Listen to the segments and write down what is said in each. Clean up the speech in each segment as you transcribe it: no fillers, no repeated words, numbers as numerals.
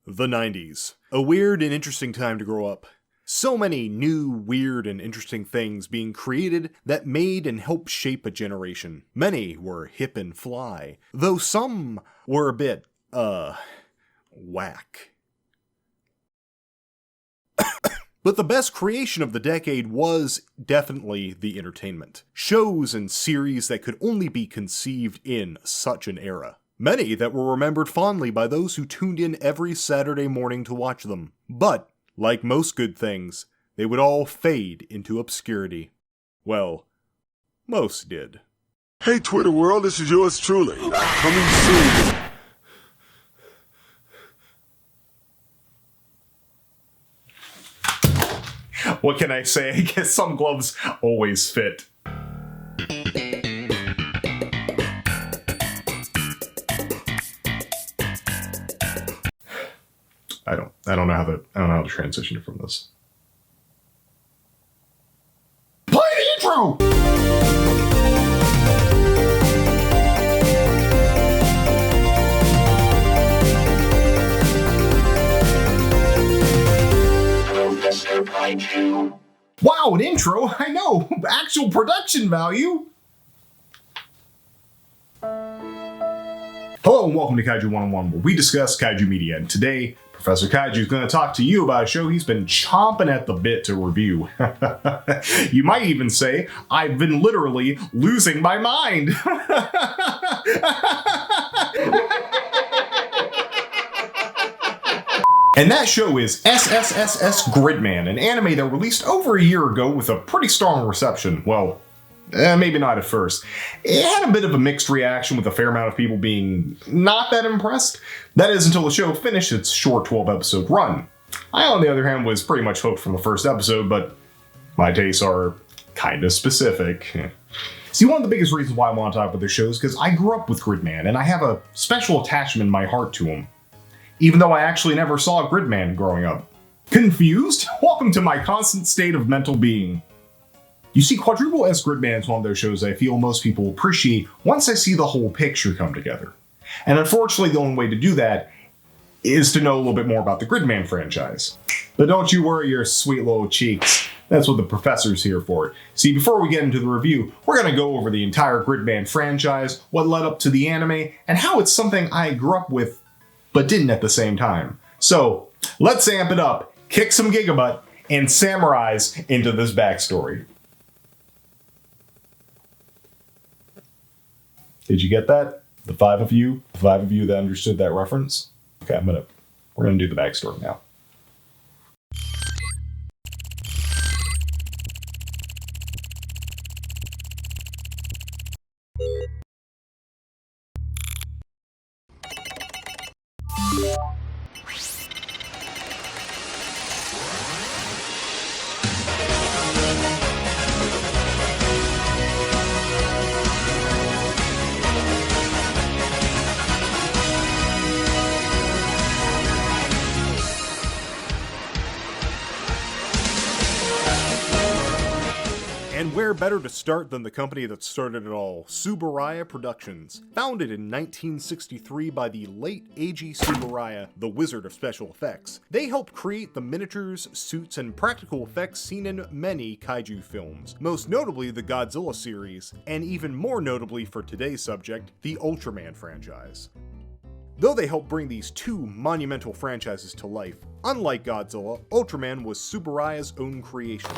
The 90s. A weird and interesting time to grow up. So many new, weird, and interesting things being created that made and helped shape a generation. Many were hip and fly, though some were a bit, whack. But the best creation of the decade was definitely the entertainment. Shows and series that could only be conceived in such an era. Many that were remembered fondly by those who tuned in every Saturday morning to watch them. But, like most good things, they would all fade into obscurity. Well, most did. Hey Twitter world, this is yours truly. Coming soon. What can I say? I guess some gloves always fit. I don't know how to transition from this. Play the intro! Kaiju. Wow, an intro? I know! Actual production value! Hello and welcome to Kaiju 101, where we discuss kaiju media, and today, Professor Kaiju is going to talk to you about a show he's been chomping at the bit to review. You might even say, I've been literally losing my mind! And that show is SSSS Gridman, an anime that released over a year ago with a pretty strong reception. Well, maybe not at first. It had a bit of a mixed reaction with a fair amount of people being not that impressed. That is until the show finished its short 12-episode run. I, on the other hand, was pretty much hooked from the first episode, but my tastes are kinda specific. See, one of the biggest reasons why I want to talk about this show is because I grew up with Gridman, and I have a special attachment in my heart to him. Even though I actually never saw Gridman growing up. Confused? Welcome to my constant state of mental being. You see, Quadruple S Gridman is one of those shows I feel most people appreciate once I see the whole picture come together. And unfortunately, the only way to do that is to know a little bit more about the Gridman franchise. But don't you worry your sweet little cheeks. That's what the professor's here for. See, before we get into the review, we're going to go over the entire Gridman franchise, what led up to the anime, and how it's something I grew up with but didn't at the same time. So, let's amp it up, kick some gigabutt, and samurais into this backstory. Did you get that? The five of you that understood that reference? Okay, we're gonna do the backstory now. And where better to start than the company that started it all, Tsuburaya Productions. Founded in 1963 by the late Eiji Tsuburaya, the wizard of special effects. They helped create the miniatures, suits, and practical effects seen in many kaiju films, most notably the Godzilla series, and even more notably for today's subject, the Ultraman franchise. Though they helped bring these two monumental franchises to life, unlike Godzilla, Ultraman was Tsuburaya's own creation.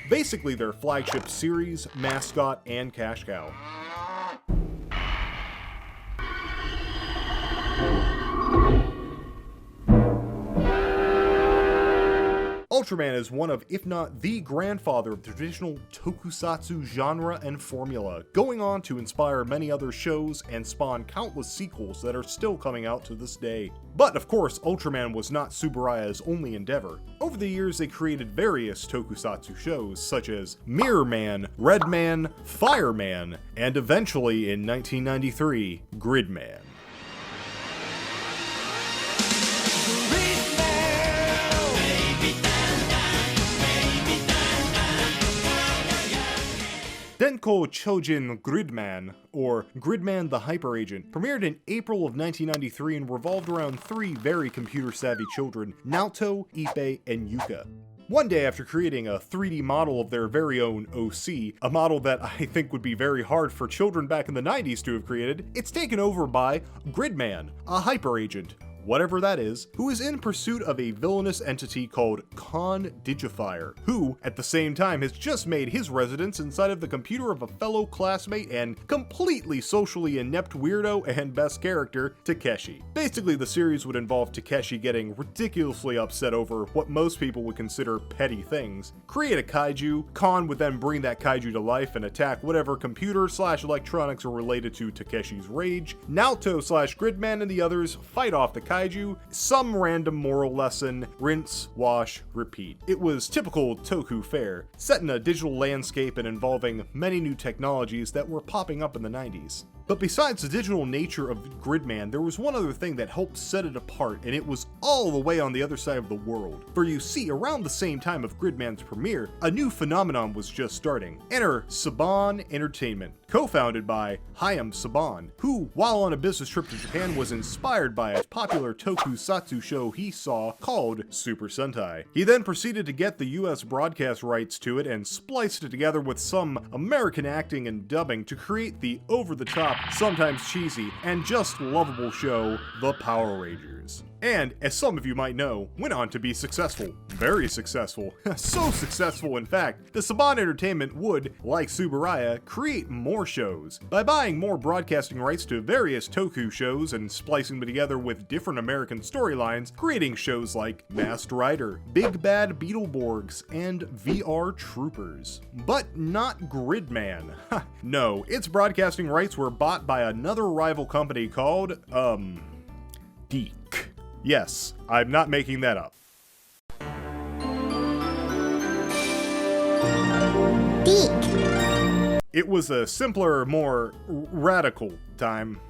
Basically their flagship series, mascot, and cash cow. Ultraman is one of, if not the grandfather of the traditional tokusatsu genre and formula, going on to inspire many other shows and spawn countless sequels that are still coming out to this day. But of course, Ultraman was not Tsuburaya's only endeavor. Over the years, they created various tokusatsu shows such as Mirror Man, Red Man, Fireman, and eventually in 1993, Gridman. Denko Denko Chojin Gridman, or Gridman the Hyper Agent, premiered in April of 1993 and revolved around three very computer-savvy children, Naoto, Ippei, and Yuka. One day after creating a 3D model of their very own OC, a model that I think would be very hard for children back in the 90s to have created, it's taken over by Gridman, a hyper agent, whatever that is, who is in pursuit of a villainous entity called Digifier, who, at the same time, has just made his residence inside of the computer of a fellow classmate and completely socially inept weirdo and best character, Takeshi. Basically, the series would involve Takeshi getting ridiculously upset over what most people would consider petty things, create a kaiju, Khan would then bring that kaiju to life and attack whatever computer/electronics are related to Takeshi's rage, Naoto/Gridman and the others fight off the kaiju, some random moral lesson, rinse, wash, repeat. It was typical Toku fare, set in a digital landscape and involving many new technologies that were popping up in the 90s. But besides the digital nature of Gridman, there was one other thing that helped set it apart, and it was all the way on the other side of the world. For you see, around the same time of Gridman's premiere, a new phenomenon was just starting. Enter Saban Entertainment, co-founded by Hayao Saban, who, while on a business trip to Japan, was inspired by a popular tokusatsu show he saw called Super Sentai. He then proceeded to get the US broadcast rights to it and spliced it together with some American acting and dubbing to create the over-the-top, sometimes cheesy, and just lovable show, The Power Rangers. And, as some of you might know, went on to be successful. Very successful. So successful, in fact, the Saban Entertainment would, like Tsuburaya, create more shows. By buying more broadcasting rights to various Toku shows and splicing them together with different American storylines, creating shows like Masked Rider, Big Bad Beetleborgs, and VR Troopers. But not Gridman. No, its broadcasting rights were bought by another rival company called, Deke. Yes, I'm not making that up. Deke. It was a simpler, more radical time.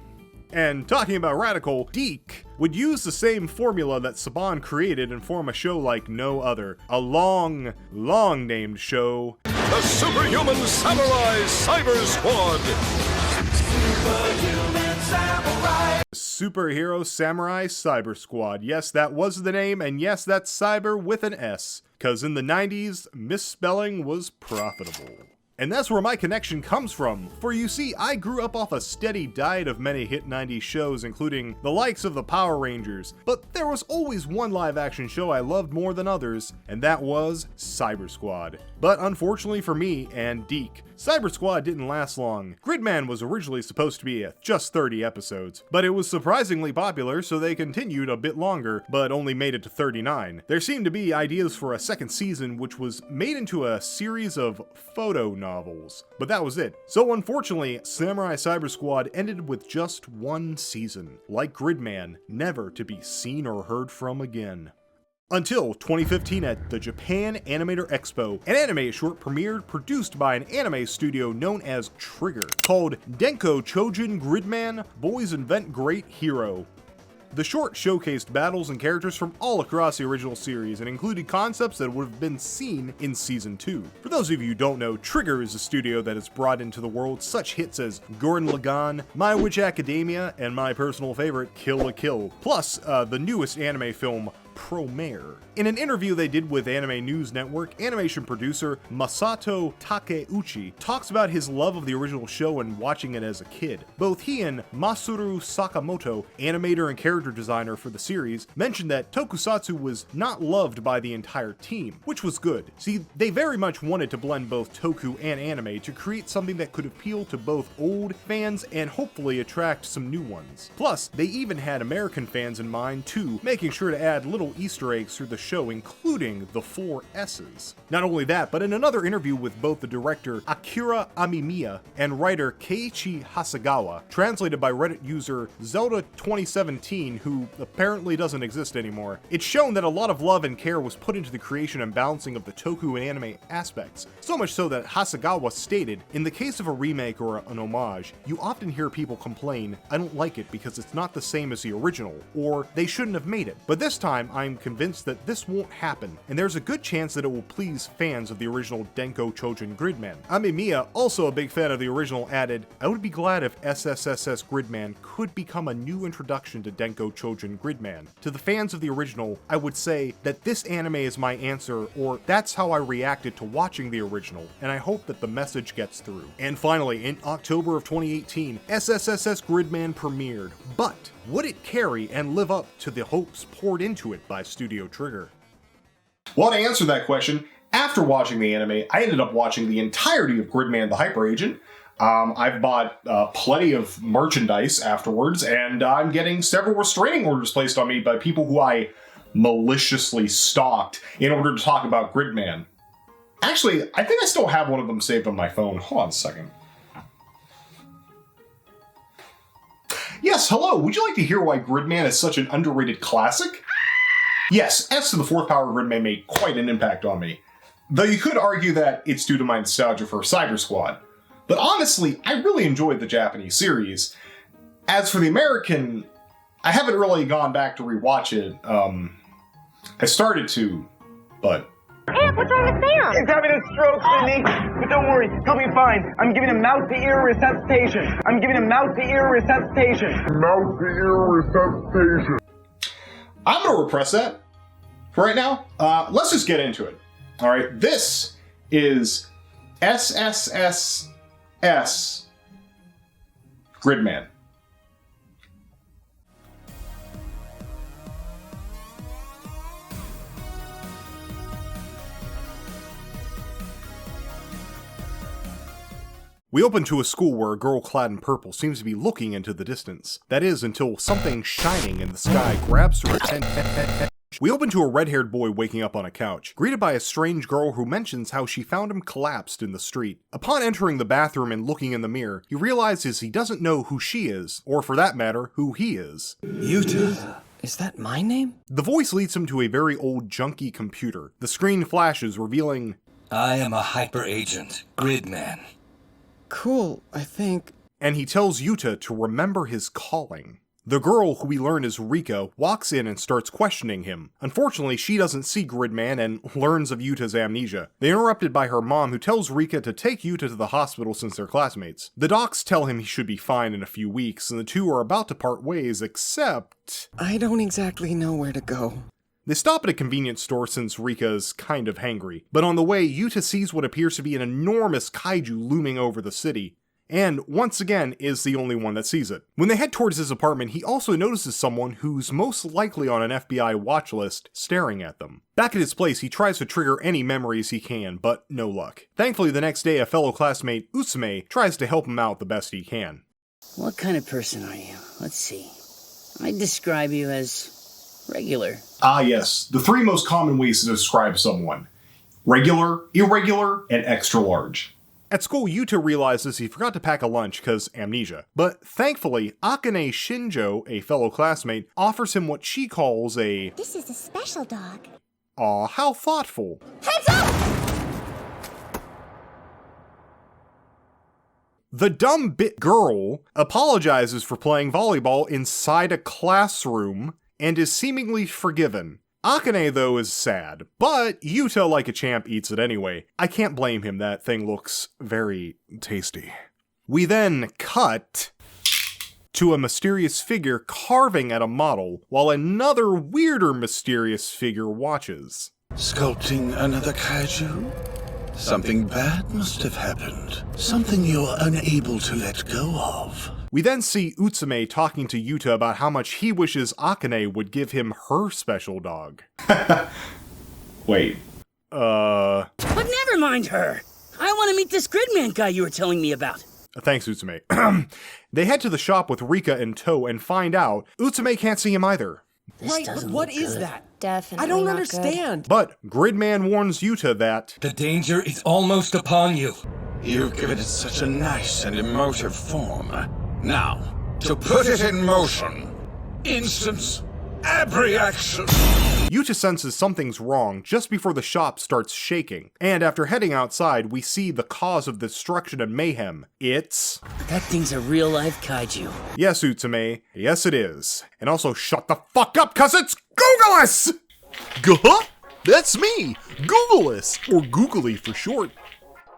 And talking about radical, Deke would use the same formula that Saban created and form a show like no other. A long named show. The Superhuman Samurai Cyber Squad! Superhuman Samurai! Superhero Samurai Cyber Squad. Yes, that was the name, and yes, that's cyber with an S. Cause in the 90s, misspelling was profitable. And that's where my connection comes from, for you see, I grew up off a steady diet of many hit 90s shows, including the likes of the Power Rangers, but there was always one live-action show I loved more than others, and that was Cyber Squad. But unfortunately for me and Deke, Cyber Squad didn't last long. Gridman was originally supposed to be just 30 episodes, but it was surprisingly popular, so they continued a bit longer, but only made it to 39. There seemed to be ideas for a second season, which was made into a series of photo novels, but that was it. So unfortunately, Samurai Cyber Squad ended with just one season, like Gridman, never to be seen or heard from again. Until 2015 at the Japan Animator Expo, an anime short premiered produced by an anime studio known as Trigger, called Denko Chojin Gridman, Boys Invent Great Hero. The short showcased battles and characters from all across the original series and included concepts that would have been seen in Season 2. For those of you who don't know, Trigger is a studio that has brought into the world such hits as Gurren Lagann, My Witch Academia, and my personal favorite, Kill la Kill, plus the newest anime film, Promare. In an interview they did with Anime News Network, animation producer Masato Takeuchi talks about his love of the original show and watching it as a kid. Both he and Masuru Sakamoto, animator and character designer for the series, mentioned that tokusatsu was not loved by the entire team, which was good. See, they very much wanted to blend both toku and anime to create something that could appeal to both old fans and hopefully attract some new ones. Plus, they even had American fans in mind too, making sure to add little Easter eggs through the show, including the 4 S's. Not only that, but in another interview with both the director Akira Amemiya and writer Keiichi Hasegawa, translated by Reddit user Zelda2017, who apparently doesn't exist anymore, it's shown that a lot of love and care was put into the creation and balancing of the toku and anime aspects. So much so that Hasegawa stated, in the case of a remake or an homage, you often hear people complain, I don't like it because it's not the same as the original, or they shouldn't have made it. But this time, I'm convinced that this won't happen, and there's a good chance that it will please fans of the original Denko Chojin Gridman. Amemiya, also a big fan of the original, added, "I would be glad if SSSS Gridman could become a new introduction to Denko Chojin Gridman. To the fans of the original, I would say that this anime is my answer, or that's how I reacted to watching the original, and I hope that the message gets through." And finally, in October of 2018, SSSS Gridman premiered, but would it carry and live up to the hopes poured into it by Studio Trigger? Well, to answer that question, after watching the anime, I ended up watching the entirety of Gridman the Hyper Agent. I've bought plenty of merchandise afterwards, and I'm getting several restraining orders placed on me by people who I maliciously stalked in order to talk about Gridman. Actually, I think I still have one of them saved on my phone. Hold on a second. Yes, hello, would you like to hear why Gridman is such an underrated classic? Yes, S to the 4th power Gridman made quite an impact on me. Though you could argue that it's due to my nostalgia for Cyber Squad. But honestly, I really enjoyed the Japanese series. As for the American, I haven't really gone back to rewatch it. I started to, but... Amp, what's wrong with Sam? He's having a stroke, Sydney. But don't worry, he'll be fine. I'm giving him mouth-to-ear resuscitation. I'm giving him mouth-to-ear resuscitation. Mouth-to-ear resuscitation. I'm gonna repress that for right now. Let's just get into it. All right, this is SSSS Gridman. We open to a school where a girl clad in purple seems to be looking into the distance. That is, until something shining in the sky grabs her attention. We open to a red-haired boy waking up on a couch, greeted by a strange girl who mentions how she found him collapsed in the street. Upon entering the bathroom and looking in the mirror, he realizes he doesn't know who she is, or for that matter, who he is. Yuta? Is that my name? The voice leads him to a very old, junky computer. The screen flashes, revealing, I am a hyper agent, Gridman. Cool, I think. And he tells Yuta to remember his calling. The girl, who we learn is Rika, walks in and starts questioning him. Unfortunately, she doesn't see Gridman and learns of Yuta's amnesia. They're interrupted by her mom, who tells Rika to take Yuta to the hospital since they're classmates. The docs tell him he should be fine in a few weeks, and the two are about to part ways, except... I don't exactly know where to go. They stop at a convenience store since Rika's kind of hangry, but on the way, Yuta sees what appears to be an enormous kaiju looming over the city, and once again is the only one that sees it. When they head towards his apartment, he also notices someone who's most likely on an FBI watch list staring at them. Back at his place, he tries to trigger any memories he can, but no luck. Thankfully, the next day, a fellow classmate, Utsume, tries to help him out the best he can. What kind of person are you? Let's see. I'd describe you as regular. Ah yes, the 3 most common ways to describe someone. Regular, irregular, and extra large. At school, Yuta realizes he forgot to pack a lunch because amnesia. But thankfully, Akane Shinjo, a fellow classmate, offers him what she calls a... This is a special dog. Aw, how thoughtful. Heads up! The dumb bit girl apologizes for playing volleyball inside a classroom and is seemingly forgiven. Akane, though, is sad, but Yuta, like a champ, eats it anyway. I can't blame him, that thing looks very tasty. We then cut to a mysterious figure carving at a model, while another weirder mysterious figure watches. Sculpting another kaiju? Something bad must have happened. Something you're unable to let go of. We then see Utsume talking to Yuta about how much he wishes Akane would give him her special dog. Wait. But never mind her! I want to meet this Gridman guy you were telling me about. Thanks, Utsume. They head to the shop with Rika in tow and find out Utsume can't see him either. Right, but what is that? Definitely I don't not understand. But Gridman warns Yuta that The danger is almost upon you. You've given it such a nice and emotive form. Now, to put it in motion. Instance, abreaction. Yuta senses something's wrong just before the shop starts shaking, and after heading outside, we see the cause of destruction and mayhem. It's... That thing's a real-life kaiju. Yes, Utsume. Yes, it is. And also, shut the fuck up, cause it's Googleous! Guh! That's me! Googleus! Or Googly for short.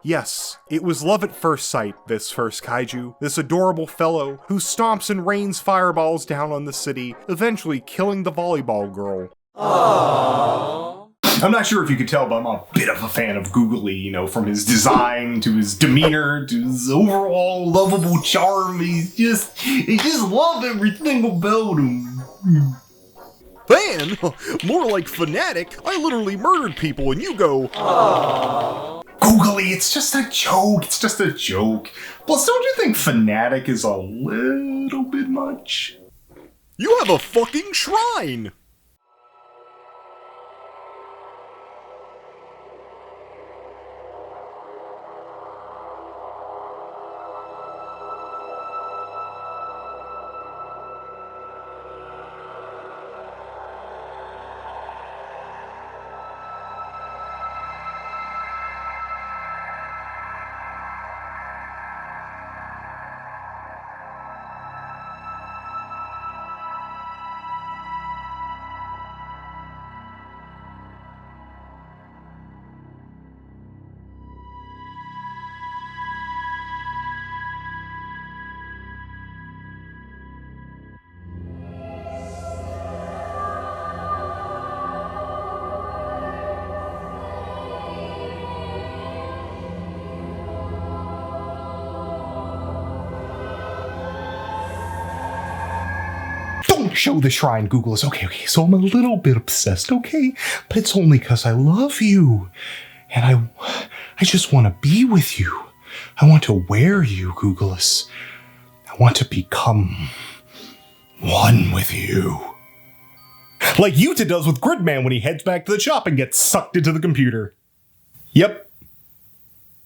Yes, it was love at first sight, this first kaiju, this adorable fellow who stomps and rains fireballs down on the city, eventually killing the volleyball girl. Aww. I'm not sure if you could tell, but I'm a bit of a fan of Googly, you know, from his design to his demeanor to his overall lovable charm. I just love everything about him. Fan? More like fanatic. I literally murdered people and you go, aww. Googly, it's just a joke. It's just a joke. Plus, don't you think fanatic is a little bit much? You have a fucking shrine! Don't show the shrine, Googleus. Okay, so I'm a little bit obsessed, okay? But it's only because I love you. And I just want to be with you. I want to wear you, Googleus. I want to become one with you. Like Yuta does with Gridman when he heads back to the shop and gets sucked into the computer. Yep.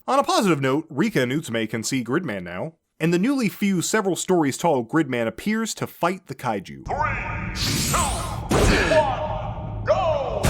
On a positive note, Rika and Utsume can see Gridman now. And the newly fused several stories tall Gridman appears to fight the kaiju. 3, 2, 1, go!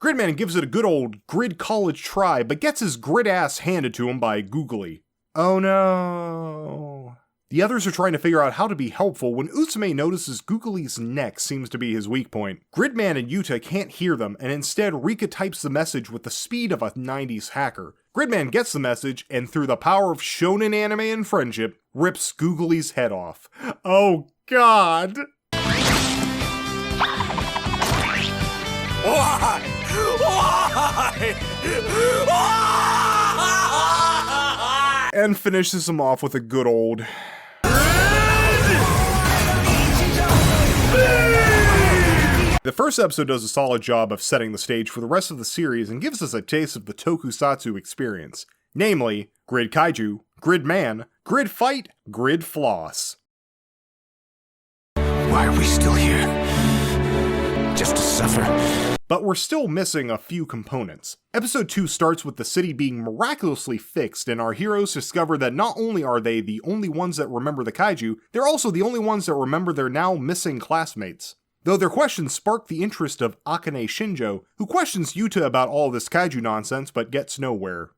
Gridman gives it a good old Grid College try, but gets his grid ass handed to him by Googly. Oh no. The others are trying to figure out how to be helpful when Utsume notices Googly's neck seems to be his weak point. Gridman and Yuta can't hear them, and instead Rika types the message with the speed of a 90s hacker. Gridman gets the message, and through the power of shonen anime and friendship, rips Googly's head off. Oh god! Why? Why? And finishes him off with a good old... The first episode does a solid job of setting the stage for the rest of the series and gives us a taste of the tokusatsu experience. Namely, Grid Kaiju, Grid Man, Grid Fight, Grid Floss. Why are we still here? Just to suffer? But we're still missing a few components. Episode 2 starts with the city being miraculously fixed, and our heroes discover that not only are they the only ones that remember the kaiju, they're also the only ones that remember their now missing classmates. Though their questions spark the interest of Akane Shinjo, who questions Yuta about all this kaiju nonsense but gets nowhere.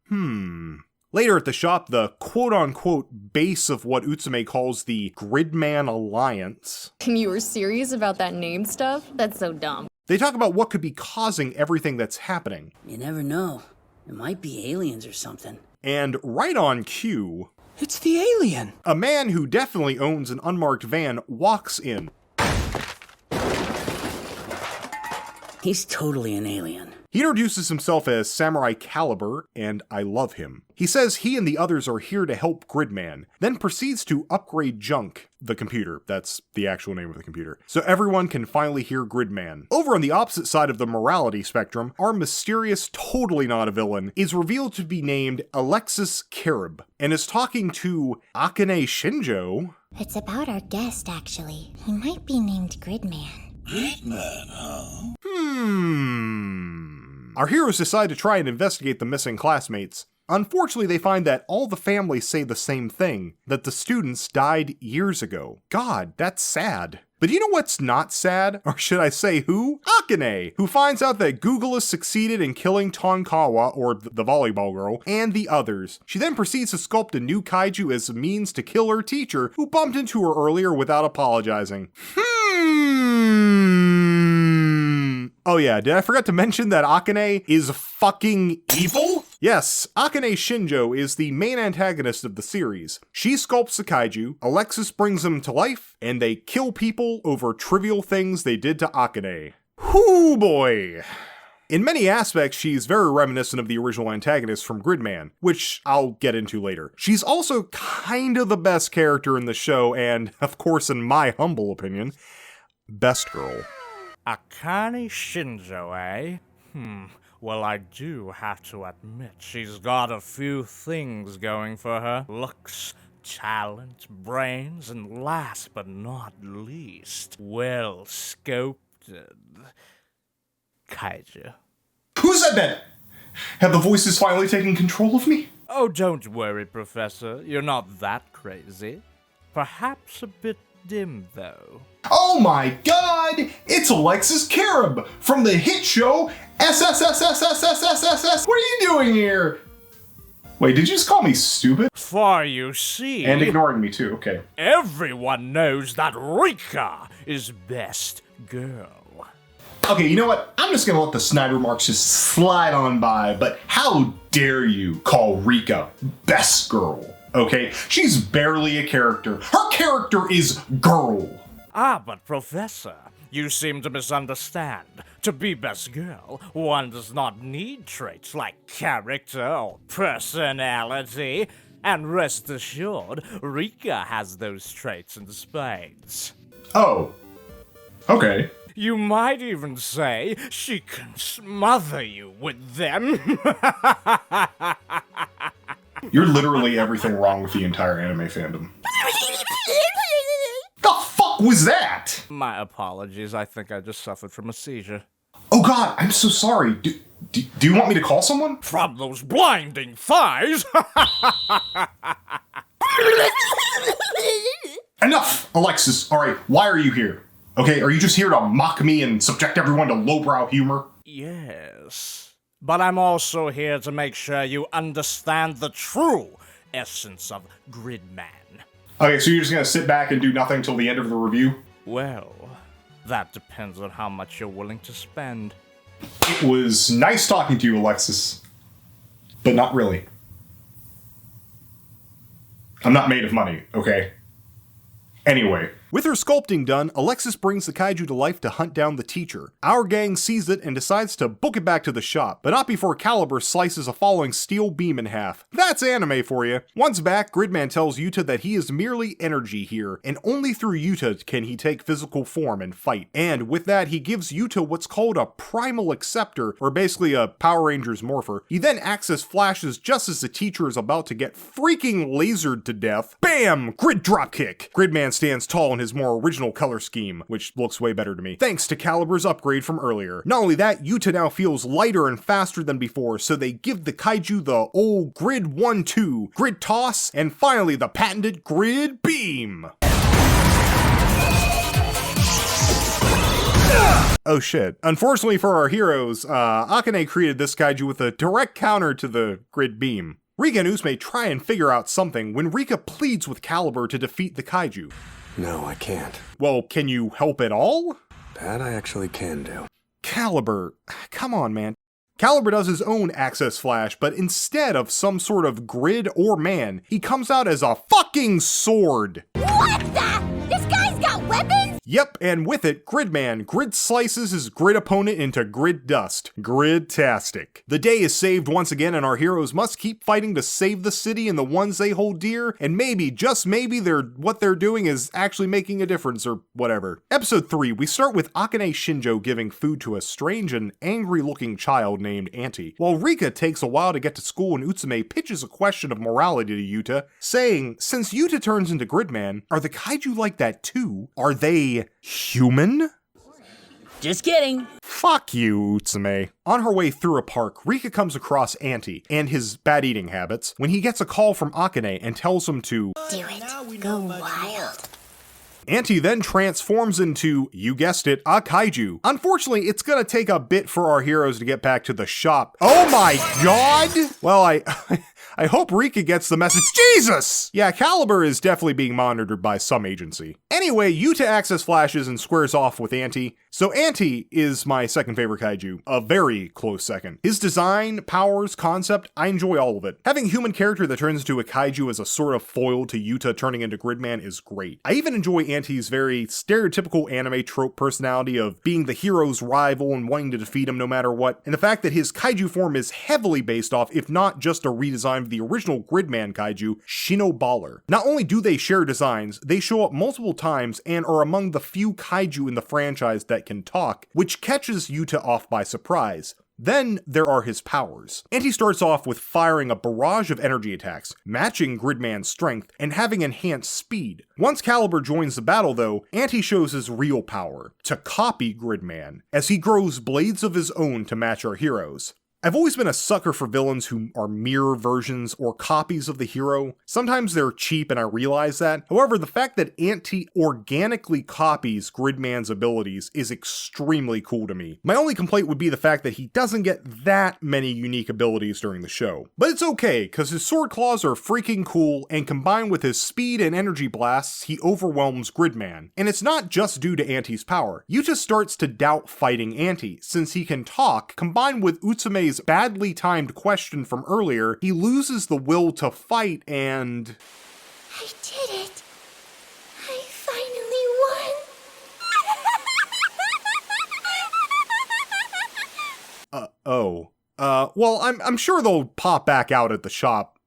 Later at the shop, the quote-unquote base of what Utsume calls the Gridman Alliance. You were serious about that name stuff? That's so dumb. They talk about what could be causing everything that's happening. You never know. It might be aliens or something. And right on cue... It's the alien! A man who definitely owns an unmarked van walks in. He's totally an alien. He introduces himself as Samurai Caliber, and I love him. He says he and the others are here to help Gridman, then proceeds to upgrade Junk, the computer. That's the actual name of the computer. So everyone can finally hear Gridman. Over on the opposite side of the morality spectrum, our mysterious, totally not a villain, is revealed to be named Alexis Carib, and is talking to Akane Shinjo. It's about our guest, actually. He might be named Gridman. Gridman, huh? Our heroes decide to try and investigate the missing classmates. Unfortunately, they find that all the families say the same thing, that the students died years ago. God, that's sad. But you know what's not sad? Or should I say who? Akane, who finds out that Google has succeeded in killing Tonkawa, or the volleyball girl, and the others. She then proceeds to sculpt a new kaiju as a means to kill her teacher, who bumped into her earlier without apologizing. Oh yeah, did I forget to mention that Akane is fucking evil? Yes, Akane Shinjo is the main antagonist of the series. She sculpts the kaiju, Alexis brings them to life, and they kill people over trivial things they did to Akane. Whoo boy! In many aspects, she's very reminiscent of the original antagonist from Gridman, which I'll get into later. She's also kind of the best character in the show, and, of course, in my humble opinion, best girl. Akane Shinjo, eh? Well, I do have to admit, she's got a few things going for her. Looks, talent, brains, and last but not least, well-sculpted kaiju. Who said that? Have the voices finally taken control of me? Oh, don't worry, Professor. You're not that crazy. Perhaps a bit dim, though. Oh my god! It's Alexis Carib from the hit show SSSS. What are you doing here? Wait, did you just call me stupid? For you see... And ignoring me too, okay. Everyone knows that Rika is best girl. Okay, you know what? I'm just gonna let the snide remarks just slide on by, but how dare you call Rika best girl, okay? She's barely a character. Her character is girl. Ah, but Professor, you seem to misunderstand. To be best girl, one does not need traits like character or personality. And rest assured, Rika has those traits in spades. Oh. Okay. You might even say she can smother you with them. You're literally everything wrong with the entire anime fandom. The fuck was that? My apologies, I think I just suffered from a seizure. Oh god, I'm so sorry. Do you want me to call someone? From those blinding thighs! Enough, Alexis. Alright, why are you here? Okay, are you just here to mock me and subject everyone to lowbrow humor? Yes. But I'm also here to make sure you understand the true essence of Gridman. Okay, so you're just gonna sit back and do nothing till the end of the review? Well, that depends on how much you're willing to spend. It was nice talking to you, Alexis. But not really. I'm not made of money, okay? Anyway. With her sculpting done, Alexis brings the kaiju to life to hunt down the teacher. Our gang sees it and decides to book it back to the shop, but not before Caliber slices a falling steel beam in half. That's anime for you. Once back, Gridman tells Yuta that he is merely energy here, and only through Yuta can he take physical form and fight. And with that, he gives Yuta what's called a primal acceptor, or basically a Power Rangers morpher. He then access flashes just as the teacher is about to get freaking lasered to death. Bam! Grid dropkick! Gridman stands tall in his more original color scheme, which looks way better to me, thanks to Caliber's upgrade from earlier. Not only that, Yuta now feels lighter and faster than before, so they give the kaiju the old Grid 1-2, Grid Toss, and finally the patented Grid Beam! Oh shit. Unfortunately for our heroes, Akane created this kaiju with a direct counter to the Grid Beam. Rika and Usume try and figure out something when Rika pleads with Caliber to defeat the kaiju. No, I can't. Well, can you help at all? That I actually can do. Caliber, come on, man. Caliber does his own access flash, but instead of some sort of grid or man, he comes out as a fucking sword. What the? This guy's got weapons? Yep, and with it, Gridman grid slices his grid opponent into grid dust. Grid-tastic. The day is saved once again, and our heroes must keep fighting to save the city and the ones they hold dear, and maybe, just maybe, what they're doing is actually making a difference, or whatever. Episode 3, we start with Akane Shinjo giving food to a strange and angry-looking child named Auntie, while Rika takes a while to get to school and Utsume pitches a question of morality to Yuta, saying, since Yuta turns into Gridman, are the kaiju like that too? Are they human? Just kidding. Fuck you, Utsume. On her way through a park, Rika comes across Auntie and his bad eating habits when he gets a call from Akane and tells him to do it. Go wild. Auntie then transforms into, you guessed it, a kaiju. Unfortunately, it's gonna take a bit for our heroes to get back to the shop. Oh my god! Well, I hope Rika gets the message. Jesus! Yeah, Caliber is definitely being monitored by some agency. Anyway, Yuta access flashes and squares off with Auntie. So Anti is my second favorite kaiju, a very close second. His design, powers, concept, I enjoy all of it. Having a human character that turns into a kaiju as a sort of foil to Yuta turning into Gridman is great. I even enjoy Anti's very stereotypical anime trope personality of being the hero's rival and wanting to defeat him no matter what, and the fact that his kaiju form is heavily based off, if not just a redesign of the original Gridman kaiju, Shinoballer. Not only do they share designs, they show up multiple times and are among the few kaiju in the franchise that can talk, which catches Yuta off by surprise. Then there are his powers. Anti starts off with firing a barrage of energy attacks, matching Gridman's strength, and having enhanced speed. Once Caliber joins the battle though, Anti shows his real power, to copy Gridman, as he grows blades of his own to match our heroes. I've always been a sucker for villains who are mirror versions or copies of the hero. Sometimes they're cheap and I realize that. However, the fact that Anti organically copies Gridman's abilities is extremely cool to me. My only complaint would be the fact that he doesn't get that many unique abilities during the show. But it's okay, cause his sword claws are freaking cool, and combined with his speed and energy blasts, he overwhelms Gridman. And it's not just due to Anti's power. Yuta starts to doubt fighting Anti, since he can talk, combined with Utsume's badly timed question from earlier, he loses the will to fight and... I did it. I finally won. Well, I'm sure they'll pop back out at the shop.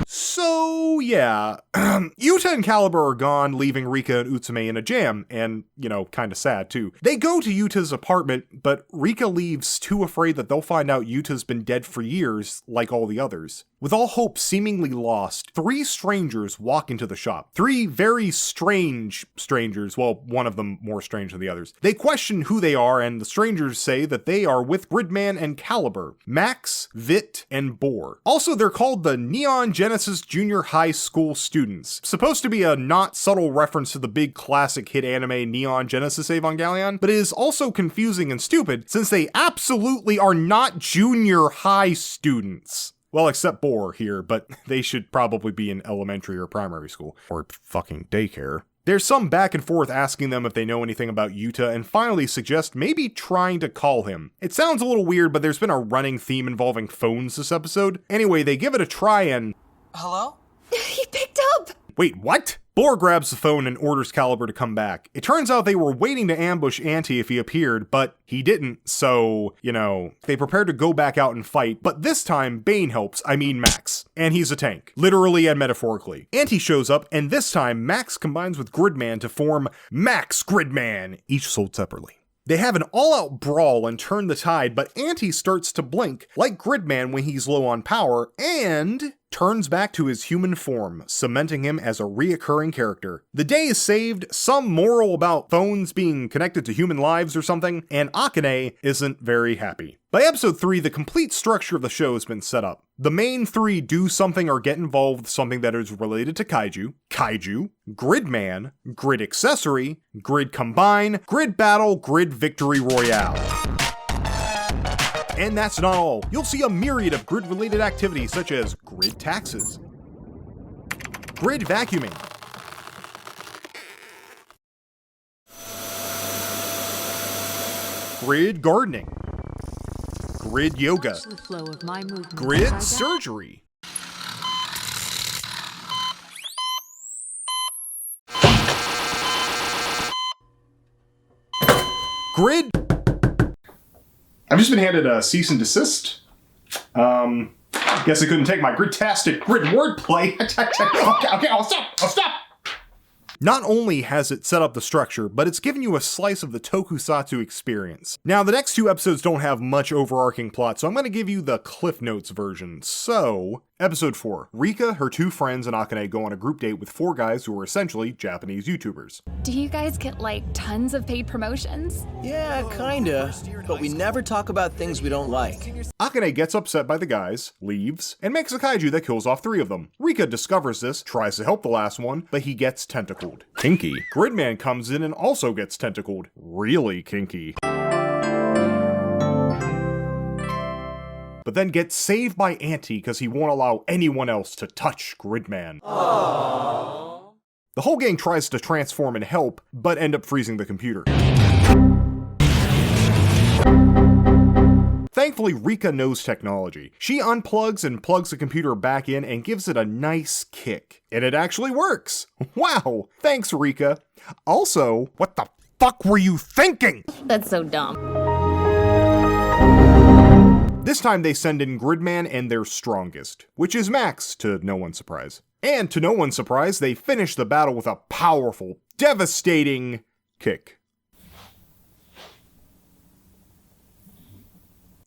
So, yeah, Yuta and Caliber are gone, leaving Rika and Utsume in a jam, and, kinda sad too. They go to Yuta's apartment, but Rika leaves too afraid that they'll find out Yuta's been dead for years, like all the others. With all hope seemingly lost, 3 strangers walk into the shop. 3 very strange strangers, well, one of them more strange than the others. They question who they are, and the strangers say that they are with Gridman and Caliber, Max, Vit, and Boar. Also, they're called the Neon Genesis Junior High School students. Supposed to be a not subtle reference to the big classic hit anime Neon Genesis Evangelion, but it is also confusing and stupid since they absolutely are not junior high students. Well, except Boar here, but they should probably be in elementary or primary school. Or fucking daycare. There's some back and forth asking them if they know anything about Yuta, and finally suggest maybe trying to call him. It sounds a little weird, but there's been a running theme involving phones this episode. Anyway, they give it a try and... Hello? He picked up! Wait, what? Boar grabs the phone and orders Caliber to come back. It turns out they were waiting to ambush Anti if he appeared, but he didn't, so, they prepare to go back out and fight, but this time Bane helps, Max. And he's a tank, literally and metaphorically. Anti shows up, and this time Max combines with Gridman to form Max Gridman, each sold separately. They have an all-out brawl and turn the tide, but Anti starts to blink, like Gridman when he's low on power, and turns back to his human form, cementing him as a reoccurring character. The day is saved, some moral about phones being connected to human lives or something, and Akane isn't very happy. By episode 3, the complete structure of the show has been set up. The main 3 do something or get involved with something that is related to Kaiju, Gridman, Grid Accessory, Grid Combine, Grid Battle, Grid Victory Royale. And that's not all. You'll see a myriad of grid-related activities such as grid taxes, grid vacuuming, grid gardening, grid yoga, grid surgery, grid... I've just been handed a cease and desist. Guess I couldn't take my grid-tastic grid wordplay. Okay, I'll stop! Not only has it set up the structure, but it's given you a slice of the tokusatsu experience. Now, the next 2 episodes don't have much overarching plot, so I'm going to give you the Cliff Notes version. So, Episode 4. Rika, her 2 friends, and Akane go on a group date with 4 guys who are essentially Japanese YouTubers. Do you guys get, tons of paid promotions? Yeah, kinda. But we never talk about things we don't like. Akane gets upset by the guys, leaves, and makes a kaiju that kills off 3 of them. Rika discovers this, tries to help the last one, but he gets tentacled. Kinky. Gridman comes in and also gets tentacled. Really kinky. But then gets saved by Anti because he won't allow anyone else to touch Gridman. Aww. The whole gang tries to transform and help, but end up freezing the computer. Thankfully, Rika knows technology. She unplugs and plugs the computer back in and gives it a nice kick. And it actually works! Wow! Thanks, Rika. Also, what the fuck were you thinking? That's so dumb. This time they send in Gridman and their strongest, which is Max, to no one's surprise. And to no one's surprise, they finish the battle with a powerful, devastating kick.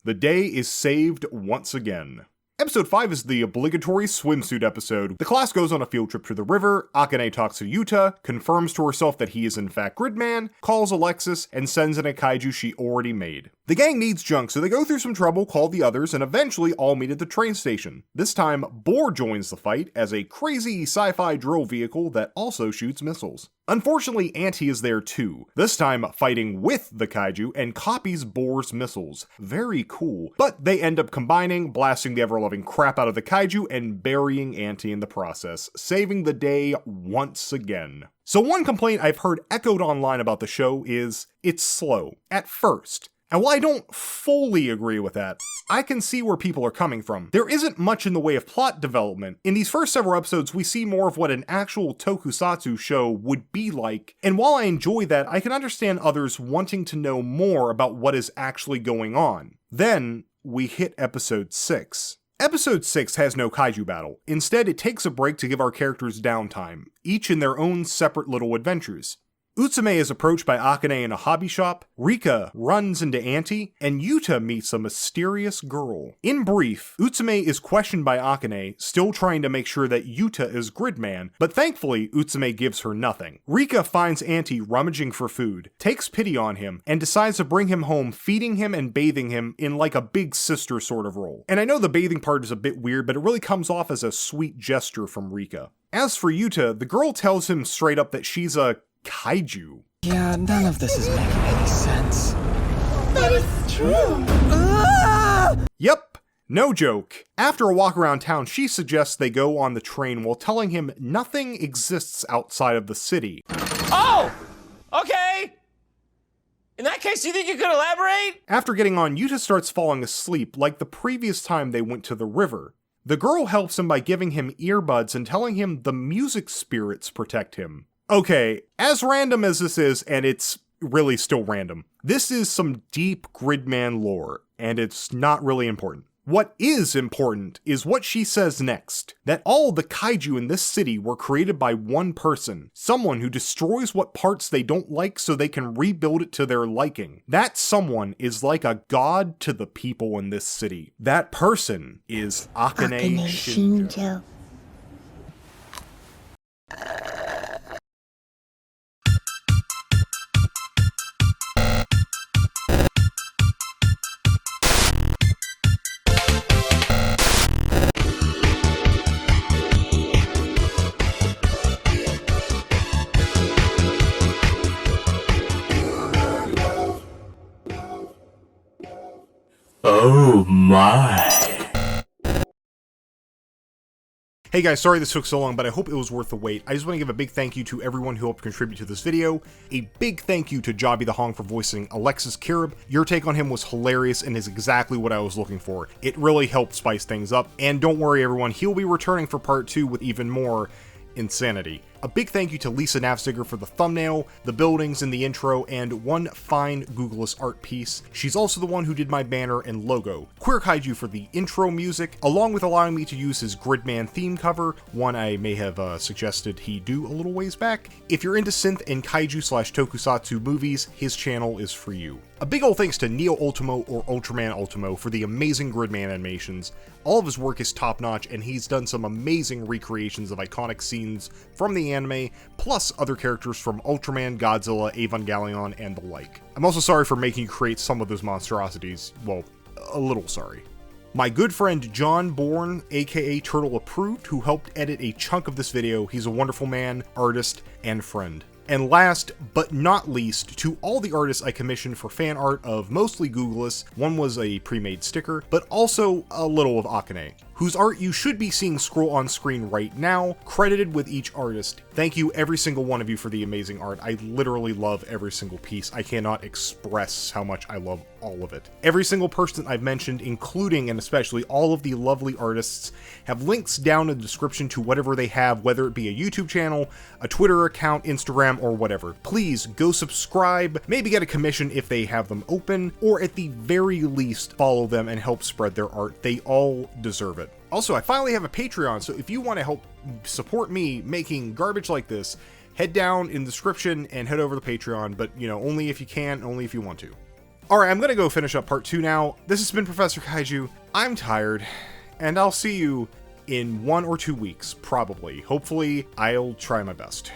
The day is saved once again. Episode 5 is the obligatory swimsuit episode. The class goes on a field trip to the river, Akane talks to Yuta, confirms to herself that he is in fact Gridman, calls Alexis, and sends in a kaiju she already made. The gang needs junk, so they go through some trouble, call the others, and eventually all meet at the train station. This time, Boar joins the fight as a crazy sci-fi drill vehicle that also shoots missiles. Unfortunately, Auntie is there too, this time fighting with the kaiju and copies Boar's missiles. Very cool. But they end up combining, blasting the ever-loving crap out of the kaiju, and burying Auntie in the process, saving the day once again. So one complaint I've heard echoed online about the show is, it's slow, at first. And while I don't fully agree with that, I can see where people are coming from. There isn't much in the way of plot development. In these first several episodes, we see more of what an actual tokusatsu show would be like, and while I enjoy that, I can understand others wanting to know more about what is actually going on. Then, we hit episode 6. Episode 6 has no kaiju battle. Instead, it takes a break to give our characters downtime, each in their own separate little adventures. Utsume is approached by Akane in a hobby shop, Rika runs into Auntie, and Yuta meets a mysterious girl. In brief, Utsume is questioned by Akane, still trying to make sure that Yuta is Gridman, but thankfully Utsume gives her nothing. Rika finds Auntie rummaging for food, takes pity on him, and decides to bring him home, feeding him and bathing him in like a big sister sort of role. And I know the bathing part is a bit weird, but it really comes off as a sweet gesture from Rika. As for Yuta, the girl tells him straight up that she's a kaiju. Yeah, none of this is making any sense. But it's true. Yep, no joke. After a walk around town, she suggests they go on the train while telling him nothing exists outside of the city. Oh! Okay! In that case, do you think you could elaborate? After getting on, Yuta starts falling asleep like the previous time they went to the river. The girl helps him by giving him earbuds and telling him the music spirits protect him. Okay, as random as this is, and it's really still random, this is some deep Gridman lore, and it's not really important. What is important is what she says next, that all the kaiju in this city were created by one person, someone who destroys what parts they don't like so they can rebuild it to their liking. That someone is like a god to the people in this city. That person is Akane Shinjo. Oh my. Hey guys, sorry this took so long, but I hope it was worth the wait. I just want to give a big thank you to everyone who helped contribute to this video. A big thank you to JobbytheHong for voicing Alexis Kirib. Your take on him was hilarious and is exactly what I was looking for. It really helped spice things up. And don't worry everyone, he'll be returning for part 2 with even more insanity. A big thank you to Lisa Naffziger for the thumbnail, the buildings in the intro, and one fine Googleless art piece. She's also the one who did my banner and logo. KweerKaiju for the intro music, along with allowing me to use his Gridman theme cover, one I may have suggested he do a little ways back. If you're into synth and kaiju/tokusatsu movies, his channel is for you. A big ol' thanks to NeoUltimo or Ultraman Ultimo for the amazing Gridman animations. All of his work is top-notch, and he's done some amazing recreations of iconic scenes from the anime, plus other characters from Ultraman, Godzilla, Evangelion, and the like. I'm also sorry for making you create some of those monstrosities. Well, a little sorry. My good friend John Bourne, aka TurtleApproved, who helped edit a chunk of this video. He's a wonderful man, artist, and friend. And last but not least, to all the artists I commissioned for fan art of mostly Googleless. One was a pre-made sticker, but also a little of Akane, whose art you should be seeing scroll on screen right now, credited with each artist. Thank you, every single one of you, for the amazing art. I literally love every single piece. I cannot express how much I love all of it. Every single person I've mentioned, including and especially all of the lovely artists, have links down in the description to whatever they have, whether it be a YouTube channel, a Twitter account, Instagram, or whatever. Please go subscribe, maybe get a commission if they have them open, or at the very least follow them and help spread their art. They all deserve it. Also, I finally have a Patreon, so if you want to help support me making garbage like this, head down in the description and head over to Patreon, but you know, only if you can, only if you want to. Alright, I'm gonna go finish up part 2 now. This has been Professor Kaiju. I'm tired, and I'll see you in 1 or 2 weeks, probably. Hopefully, I'll try my best.